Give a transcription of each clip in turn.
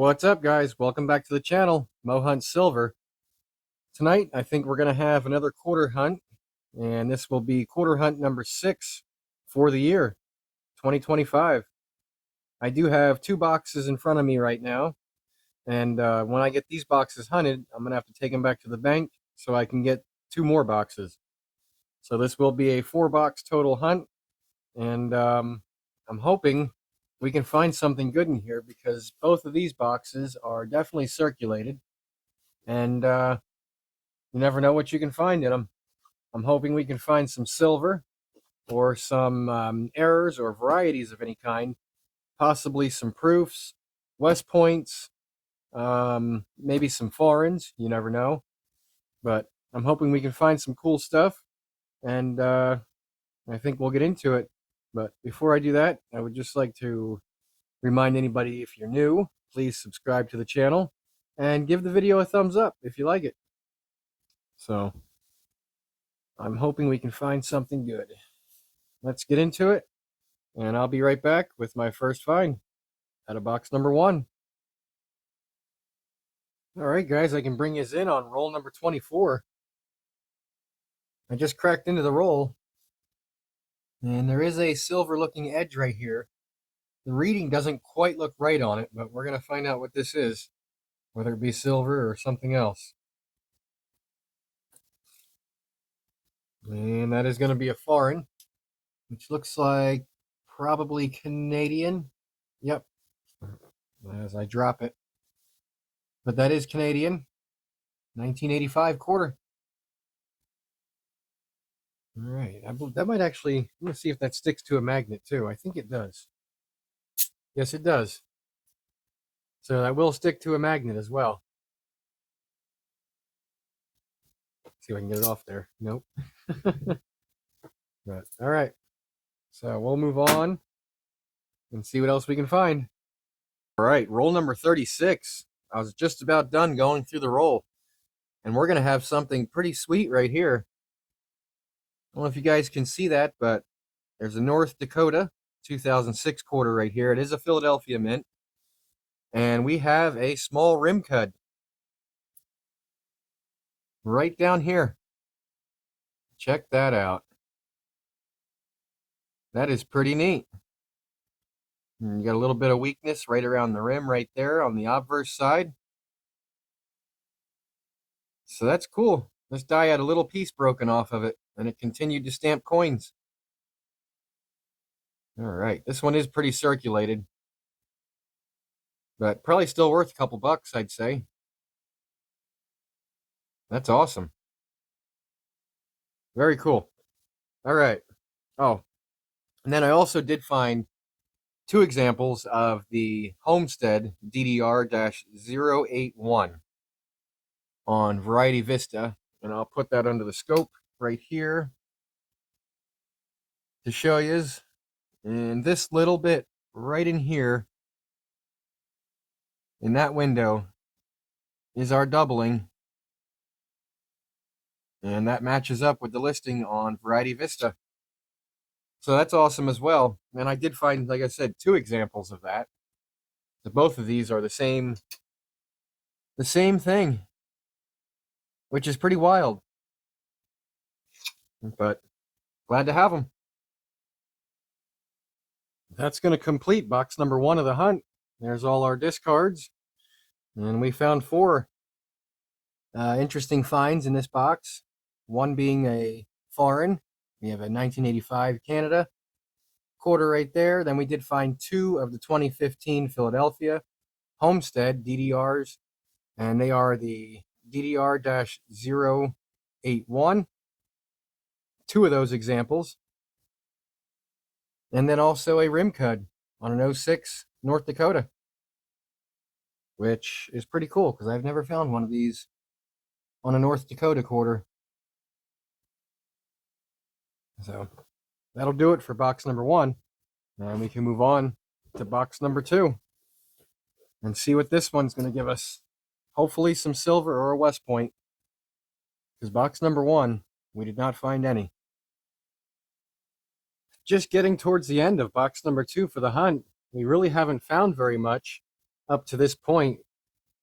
What's up, guys? Welcome back to the channel, Mo Hunt Silver. Tonight, I think we're going to have another quarter hunt, and this will be quarter hunt number 6 for the year 2025. I do have 2 boxes in front of me right now, and when I get these boxes hunted, I'm going to have to take them back to the bank so I can get 2 more boxes. So this will be a 4-box total hunt, and I'm hoping we can find something good in here because both of these boxes are definitely circulated, and you never know what you can find in them. I'm hoping we can find some silver or some errors or varieties of any kind, possibly some proofs, West Points, maybe some foreigns. You never know. But I'm hoping we can find some cool stuff, and I think we'll get into it. But before I do that, I would just like to remind anybody, if you're new, please subscribe to the channel and give the video a thumbs up if you like it. So I'm hoping we can find something good. Let's get into it, and I'll be right back with my first find out of box number 1. All right, guys, I can bring you in on roll number 24. I just cracked into the roll, and there is a silver-looking edge right here. The reading doesn't quite look right on it, but we're going to find out what this is, whether it be silver or something else. And that is going to be a foreign, which looks like probably Canadian. Yep, as I drop it. But that is Canadian. 1985 quarter. All right, that might actually, I'm going to see if that sticks to a magnet too. I think it does. Yes, it does. So that will stick to a magnet as well. See if I can get it off there. Nope. But all right, so we'll move on and see what else we can find. All right, roll number 36. I was just about done going through the roll, and we're going to have something pretty sweet right here. I don't know if you guys can see that, but there's a North Dakota 2006 quarter right here. It is a Philadelphia mint, and we have a small rim cud right down here. Check that out. That is pretty neat. And you got a little bit of weakness right around the rim right there on the obverse side. So that's cool. This die had a little piece broken off of it, and it continued to stamp coins. All right, this one is pretty circulated, but probably still worth a couple bucks, I'd say. That's awesome. Very cool. All right. Oh, and then I also did find 2 examples of the Homestead DDR-081 on Variety Vista, and I'll put that under the scope right here to show you. And this little bit right in here in that window is our doubling, and that matches up with the listing on Variety Vista. So that's awesome as well. And I did find, like I said, 2 examples of that. So both of these are the same thing, which is pretty wild. But glad to have them. That's going to complete box number 1 of the hunt. There's all our discards. And we found 4 interesting finds in this box. One being a foreign. We have a 1985 Canada quarter right there. Then we did find 2 of the 2015 Philadelphia Homestead DDRs, and they are the DDR-081. 2 of those examples. And then also a rim cud on an 06 North Dakota, which is pretty cool because I've never found one of these on a North Dakota quarter. So that'll do it for box number 1. And we can move on to box number 2 and see what this one's going to give us. Hopefully some silver or a West Point, because box number 1, we did not find any. Just getting towards the end of box number 2 for the hunt. We really haven't found very much up to this point,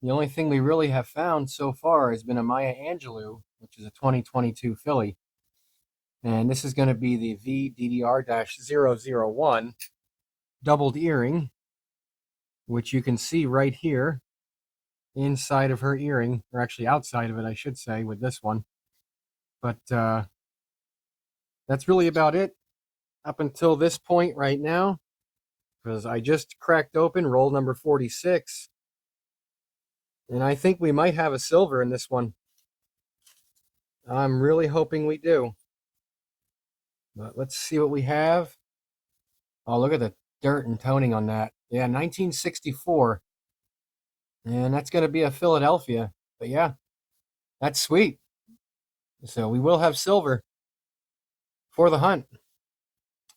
the only thing we really have found so far has been a Maya Angelou, which is a 2022 filly. And this is going to be the VDDR-001 doubled earring, which you can see right here inside of her earring, or actually outside of it, I should say, with this one. But that's really about it up until this point right now, because I just cracked open roll number 46, and I think we might have a silver in this one. I'm really hoping we do. But let's see what we have. Oh, look at the dirt and toning on that. Yeah, 1964. And that's going to be a Philadelphia. But yeah, that's sweet. So we will have silver for the hunt.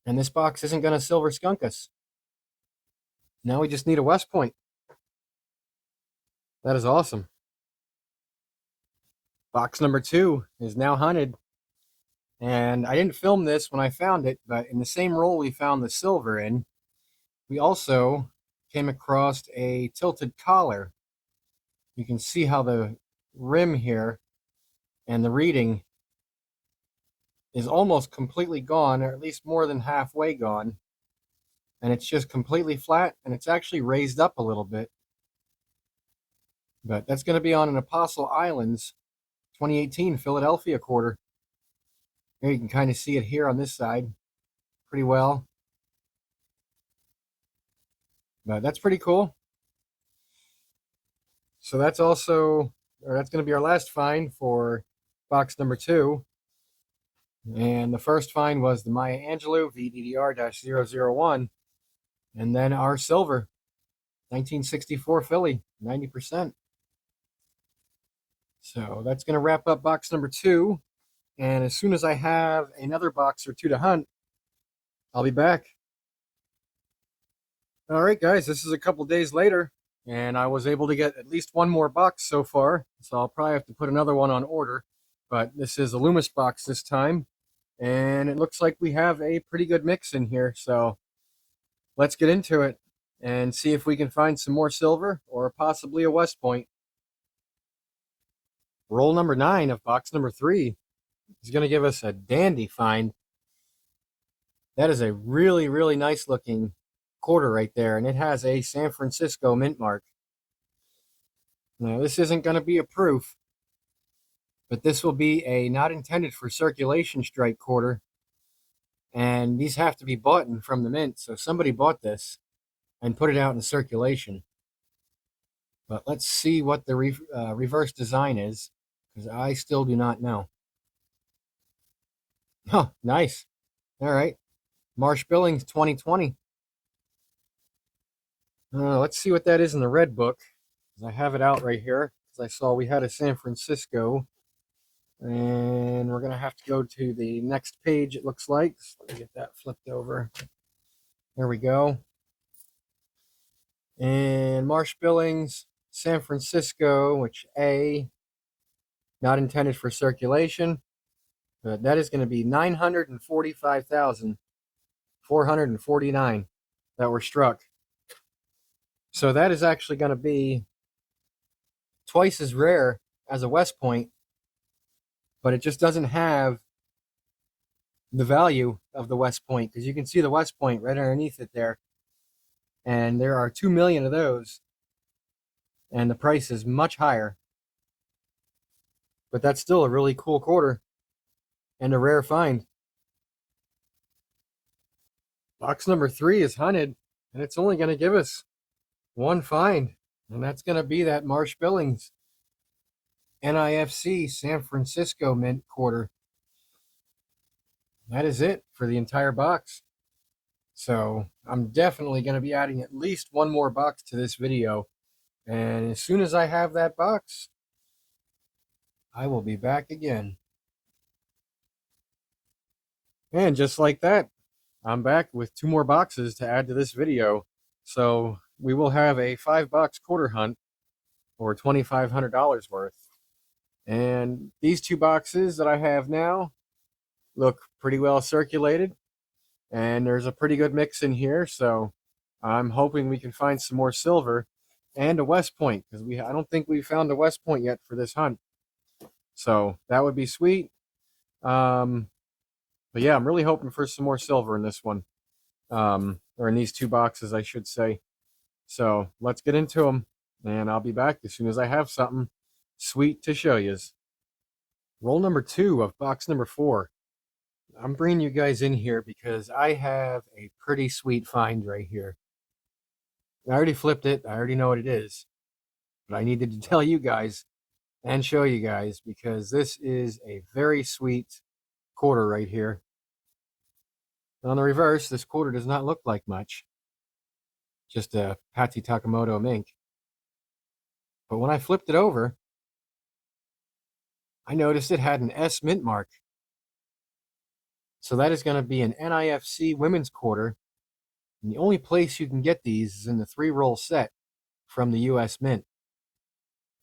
And this box isn't going to silver skunk us. Now we just need a West Point. That is awesome. Box number 2 is now hunted. And I didn't film this when I found it, but in the same roll we found the silver in, we also came across a tilted collar. You can see how the rim here and the reading is almost completely gone, or at least more than halfway gone. And it's just completely flat, and it's actually raised up a little bit. But that's going to be on an Apostle Islands 2018 Philadelphia quarter. Here you can kind of see it here on this side pretty well. But that's pretty cool. So that's also, or that's going to be our last find for box number 2. And the first find was the Maya Angelou VDDR-001. And then our silver, 1964 Philly, 90%. So that's going to wrap up box number 2. And as soon as I have another box or 2 to hunt, I'll be back. All right, guys, this is a couple days later, and I was able to get at least one more box so far. So I'll probably have to put another one on order. But this is a Loomis box this time. And it looks like we have a pretty good mix in here. So let's get into it and see if we can find some more silver or possibly a West Point. Roll number 9 of box number 3 is going to give us a dandy find. That is a really, really nice looking quarter right there, and it has a San Francisco mint mark. Now, this isn't going to be a proof, but this will be a not intended for circulation strike quarter, and these have to be bought in from the mint. So somebody bought this and put it out in circulation. But let's see what the reverse design is, because I still do not know. Oh, nice. All right. Marsh Billings 2020. Let's see what that is in the red book. I have it out right here, because I saw we had a San Francisco. And we're going to have to go to the next page, it looks like. So let me get that flipped over. There we go. And Marsh Billings, San Francisco, which A, not intended for circulation. But that is going to be 945,449 that were struck. So that is actually going to be twice as rare as a West Point, but it just doesn't have the value of the West Point, because you can see the West Point right underneath it there. And there are 2 million of those, and the price is much higher. But that's still a really cool quarter and a rare find. Box number 3 is hunted, and it's only going to give us one find, and that's going to be that Marsh Billings NIFC San Francisco mint quarter. That is it for the entire box. So I'm definitely going to be adding at least one more box to this video, and as soon as I have that box, I will be back again. And just like that, I'm back with 2 more boxes to add to this video. So we will have a 5-box quarter hunt for $2,500 worth. And these 2 boxes that I have now look pretty well circulated, and there's a pretty good mix in here. So I'm hoping we can find some more silver. and a West Point, because I don't think we found a West Point yet for this hunt. So that would be sweet. But yeah, I'm really hoping for some more silver in this one. Or in these two boxes, I should say. So let's get into them, and I'll be back as soon as I have something sweet to show you. Roll number 2 of box number 4. I'm bringing you guys in here because I have a pretty sweet find right here. I already flipped it. I already know what it is. But I needed to tell you guys and show you guys because this is a very sweet quarter right here. On the reverse, this quarter does not look like much. Just a Patsy Takemoto mink. But when I flipped it over, I noticed it had an S mint mark. So that is going to be an NIFC women's quarter. And the only place you can get these is in the 3-roll set from the US Mint.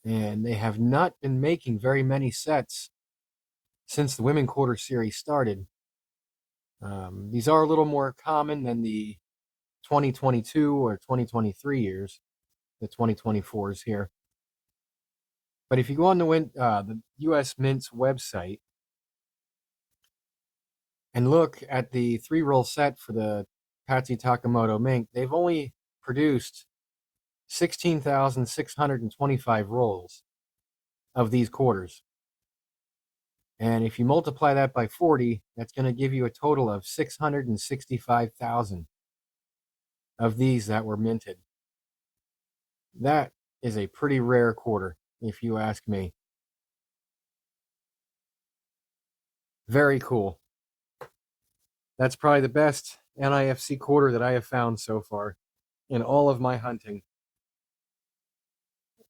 And they have not been making very many sets since the Women Quarter series started. These are a little more common than the 2022 or 2023 years, the 2024s here. But if you go on the US Mint's website and look at the 3-roll set for the Patsy Takemoto mink, they've only produced 16,625 rolls of these quarters. And if you multiply that by 40, that's going to give you a total of 665,000 of these that were minted. That is a pretty rare quarter, if you ask me. Very cool. That's probably the best NIFC quarter that I have found so far in all of my hunting.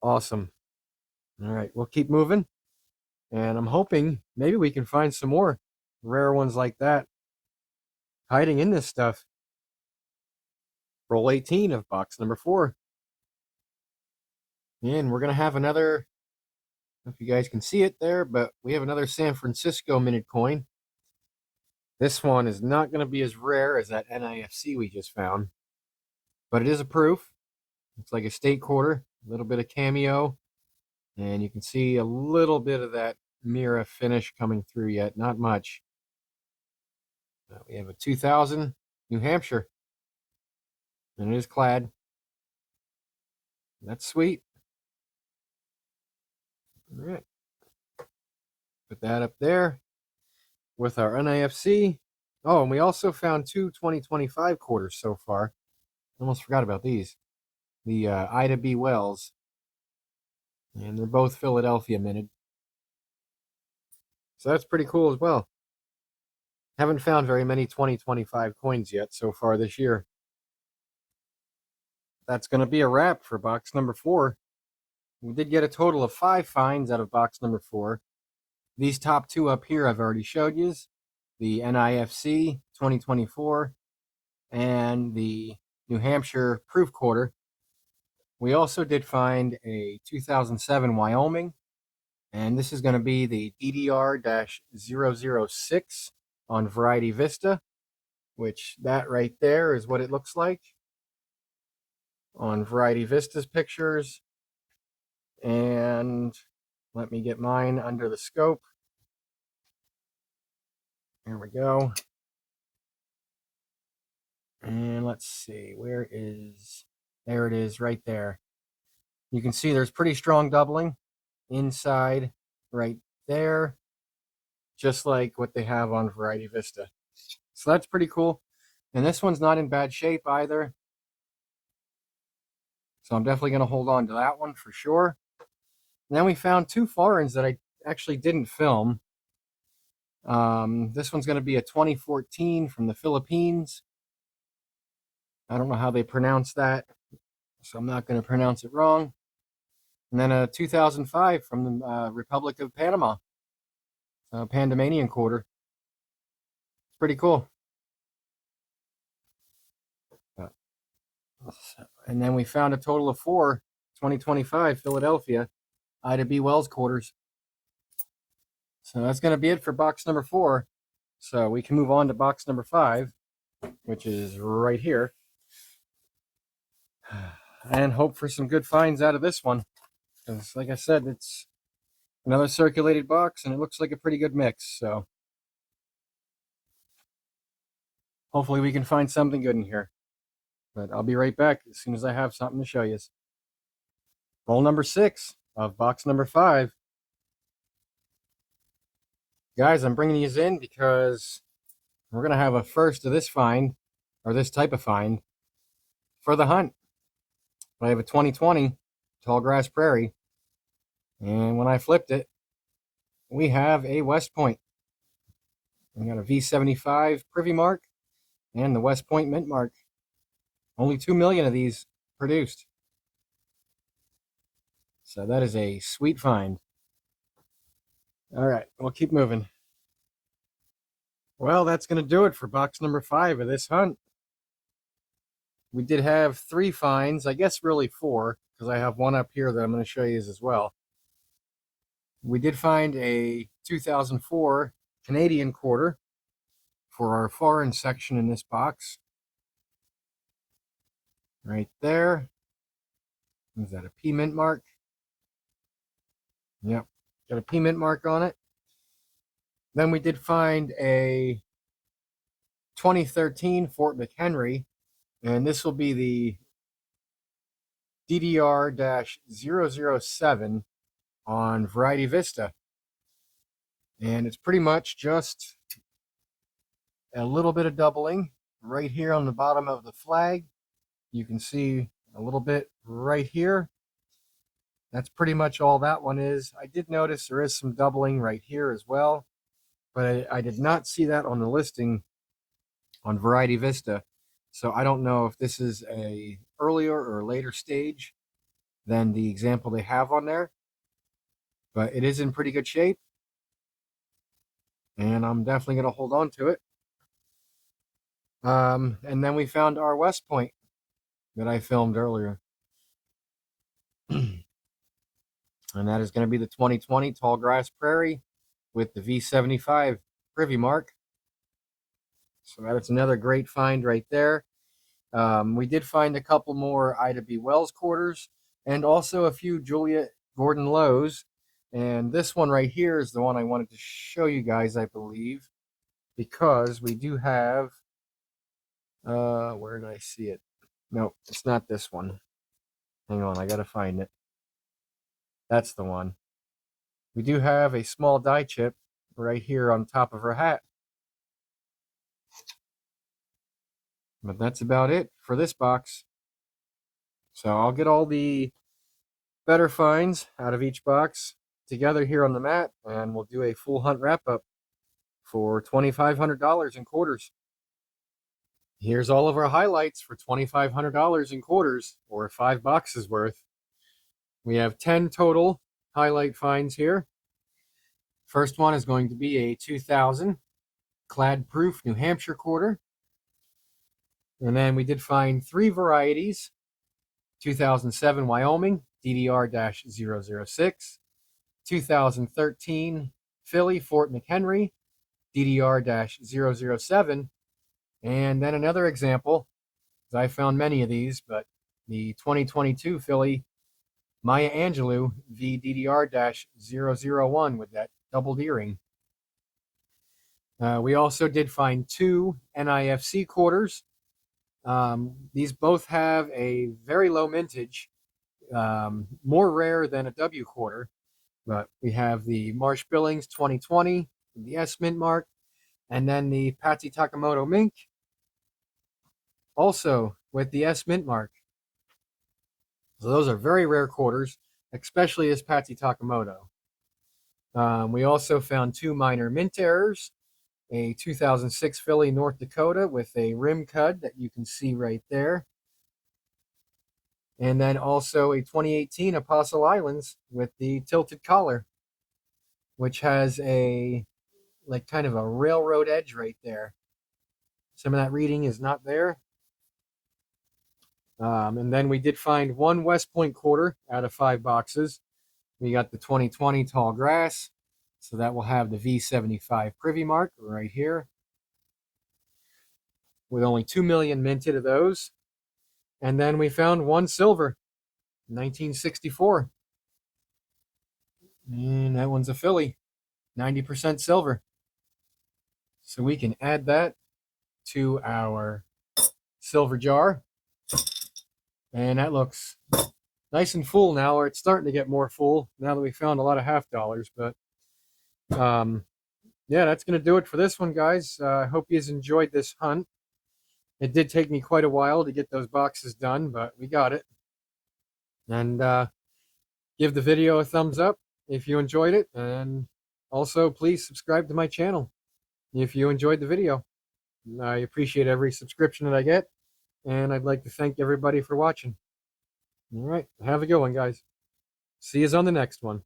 Awesome. All right, we'll keep moving. And I'm hoping maybe we can find some more rare ones like that hiding in this stuff. Roll 18 of box number 4. And we're going to have another, I don't know if you guys can see it there, but we have another San Francisco minted coin. This one is not going to be as rare as that NIFC we just found, but it is a proof. It's like a state quarter, a little bit of cameo, and you can see a little bit of that Mira finish coming through yet, not much. We have a 2000 New Hampshire, and it is clad. That's sweet. All right. Put that up there with our NIFC. Oh, and we also found 2 2025 quarters so far. Almost forgot about these. The Ida B. Wells. And they're both Philadelphia minted. So that's pretty cool as well. Haven't found very many 2025 coins yet so far this year. That's going to be a wrap for box number 4. We did get a total of 5 finds out of box number 4. These top 2 up here I've already showed you. The NIFC 2024 and the New Hampshire proof quarter. We also did find a 2007 Wyoming, and this is going to be the DDR-006 on Variety Vista, which that right there is what it looks like on Variety Vista's pictures. And let me get mine under the scope. There we go. And let's see, there it is right there. You can see there's pretty strong doubling inside right there, just like what they have on Variety Vista. So that's pretty cool. And this one's not in bad shape either. So I'm definitely going to hold on to that one for sure. And then we found 2 foreigns that I actually didn't film. This one's going to be a 2014 from the Philippines. I don't know how they pronounce that, so I'm not going to pronounce it wrong. And then a 2005 from the Republic of Panama, Pandamanian quarter. It's pretty cool. And then we found a total of 4 2025 Philadelphia Ida B. Wells quarters. So that's going to be it for box number 4. So we can move on to box number 5, which is right here. and hope for some good finds out of this one. Because, like I said, it's another circulated box, and it looks like a pretty good mix. So hopefully we can find something good in here. But I'll be right back as soon as I have something to show you. Roll number 6 of box number 5. Guys, I'm bringing these in because we're going to have a first of this find, or this type of find, for the hunt. I have a 2020 Tall Grass Prairie, and when I flipped it, we have a West Point. We got a V75 Privy Mark and the West Point Mint Mark. Only 2 million of these produced. So that is a sweet find. All right, we'll keep moving. Well, that's going to do it for box number 5 of this hunt. We did have 3 finds, I guess really 4, because I have one up here that I'm going to show you as well. We did find a 2004 Canadian quarter for our foreign section in this box. Right there. Is that a P mint mark? Yep, got a P mint mark on it. Then we did find a 2013 Fort McHenry, and this will be the DDR-007 on Variety Vista. And it's pretty much just a little bit of doubling right here on the bottom of the flag. You can see a little bit right here. That's pretty much all that one is. I did notice there is some doubling right here as well, but I did not see that on the listing on Variety Vista. So I don't know if this is a earlier or later stage than the example they have on there, but it is in pretty good shape, and I'm definitely going to hold on to it. And then we found our West Point that I filmed earlier. And that is going to be the 2020 Tall Grass Prairie with the V75 Privy Mark. So that's another great find right there. We did find a couple more Ida B. Wells quarters and also a few Juliet Gordon Lows. And this one right here is the one I wanted to show you guys, I believe, because we do have, where did I see it? No, it's not this one. Hang on, I got to find it. That's the one. We do have a small die chip right here on top of her hat. But that's about it for this box. So I'll get all the better finds out of each box together here on the mat, and we'll do a full hunt wrap-up for $2,500 in quarters. Here's all of our highlights for $2,500 in quarters, or 5 boxes worth. We have 10 total highlight finds here. First one is going to be a 2000 Clad Proof New Hampshire quarter. And then we did find 3 varieties. 2007 Wyoming DDR-006, 2013 Philly Fort McHenry DDR-007, and then another example, I found many of these, but the 2022 Philly Maya Angelou VDDR-001 with that doubled earring. We also did find 2 NIFC quarters. These both have a very low mintage, more rare than a W quarter, but we have the Marsh Billings 2020, the S Mint mark, and then the Patsy Takamoto Mink, also with the S Mint mark. So those are very rare quarters, especially this Patsy Takamoto. We also found 2 minor mint errors. A 2006 Philly North Dakota with a rim cud that you can see right there. And then also a 2018 Apostle Islands with the tilted collar, which has a like kind of a railroad edge right there. Some of that reading is not there. And then we did find 1 West Point quarter out of 5 boxes. We got the 2020 Tall Grass. So that will have the V75 Privy Mark right here, with only 2 million minted of those. And then we found one silver, 1964. And that one's a Philly, 90% silver. So we can add that to our silver jar. And that looks nice and full now, or it's starting to get more full now that we found a lot of half dollars. But yeah, that's going to do it for this one, guys. I hope you enjoyed this hunt. It did take me quite a while to get those boxes done, but we got it. And give the video a thumbs up if you enjoyed it. And also, please subscribe to my channel if you enjoyed the video. I appreciate every subscription that I get. And I'd like to thank everybody for watching. All right. Have a good one, guys. See you on the next one.